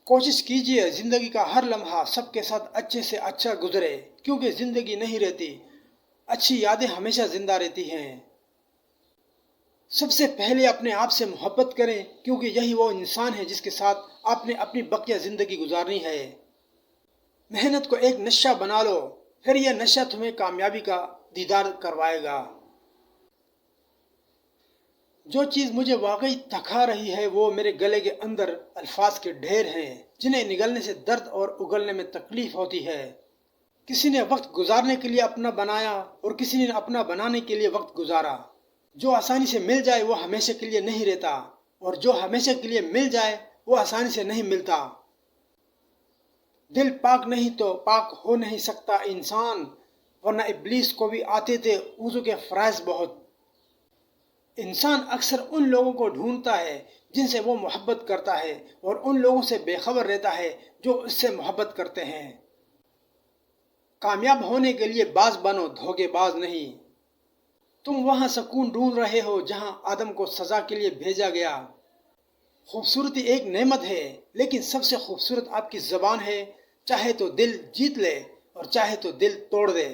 کوشش کیجیے زندگی کا ہر لمحہ سب کے ساتھ اچھے سے اچھا گزرے، کیونکہ زندگی نہیں رہتی، اچھی یادیں ہمیشہ زندہ رہتی ہیں۔ سب سے پہلے اپنے آپ سے محبت کریں، کیونکہ یہی وہ انسان ہے جس کے ساتھ آپ نے اپنی بقیہ زندگی گزارنی ہے۔ محنت کو ایک نشہ بنا لو، پھر یہ نشہ تمہیں کامیابی کا دیدار کروائے گا۔ جو چیز مجھے واقعی تھکا رہی ہے وہ میرے گلے کے اندر الفاظ کے ڈھیر ہیں، جنہیں نگلنے سے درد اور اگلنے میں تکلیف ہوتی ہے۔ کسی نے وقت گزارنے کے لیے اپنا بنایا اور کسی نے اپنا بنانے کے لیے وقت گزارا۔ جو آسانی سے مل جائے وہ ہمیشہ کے لیے نہیں رہتا، اور جو ہمیشہ کے لیے مل جائے وہ آسانی سے نہیں ملتا۔ دل پاک نہیں تو پاک ہو نہیں سکتا انسان، ورنہ ابلیس کو بھی آتے تھے وضو کے فرائض بہت۔ انسان اکثر ان لوگوں کو ڈھونڈتا ہے جن سے وہ محبت کرتا ہے، اور ان لوگوں سے بے خبر رہتا ہے جو اس سے محبت کرتے ہیں۔ کامیاب ہونے کے لیے باز بنو، دھوکے باز نہیں۔ تم وہاں سکون ڈھونڈ رہے ہو جہاں آدم کو سزا کے لیے بھیجا گیا۔ خوبصورتی ایک نعمت ہے، لیکن سب سے خوبصورت آپ کی زبان ہے، چاہے تو دل جیت لے اور چاہے تو دل توڑ دے۔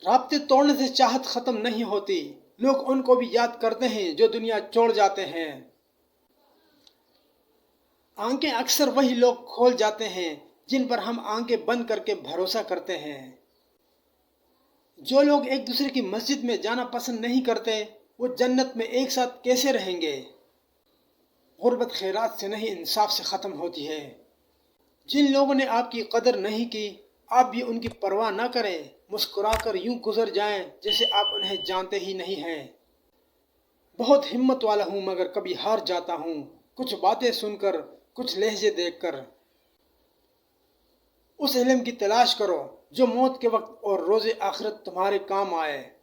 رابطے توڑنے سے چاہت ختم نہیں ہوتی، لوگ ان کو بھی یاد کرتے ہیں جو دنیا چھوڑ جاتے ہیں۔ آنکھیں اکثر وہی لوگ کھول جاتے ہیں جن پر ہم آنکھیں بند کر کے بھروسہ کرتے ہیں۔ جو لوگ ایک دوسرے کی مسجد میں جانا پسند نہیں کرتے وہ جنت میں ایک ساتھ کیسے رہیں گے؟ غربت خیرات سے نہیں انصاف سے ختم ہوتی ہے۔ جن لوگوں نے آپ کی قدر نہیں کی آپ بھی ان کی پرواہ نہ کریں، مسکرا کر یوں گزر جائیں جیسے آپ انہیں جانتے ہی نہیں ہیں۔ بہت ہمت والا ہوں مگر کبھی ہار جاتا ہوں، کچھ باتیں سن کر، کچھ لہجے دیکھ کر۔ اس علم کی تلاش کرو جو موت کے وقت اور روز آخرت تمہارے کام آئے۔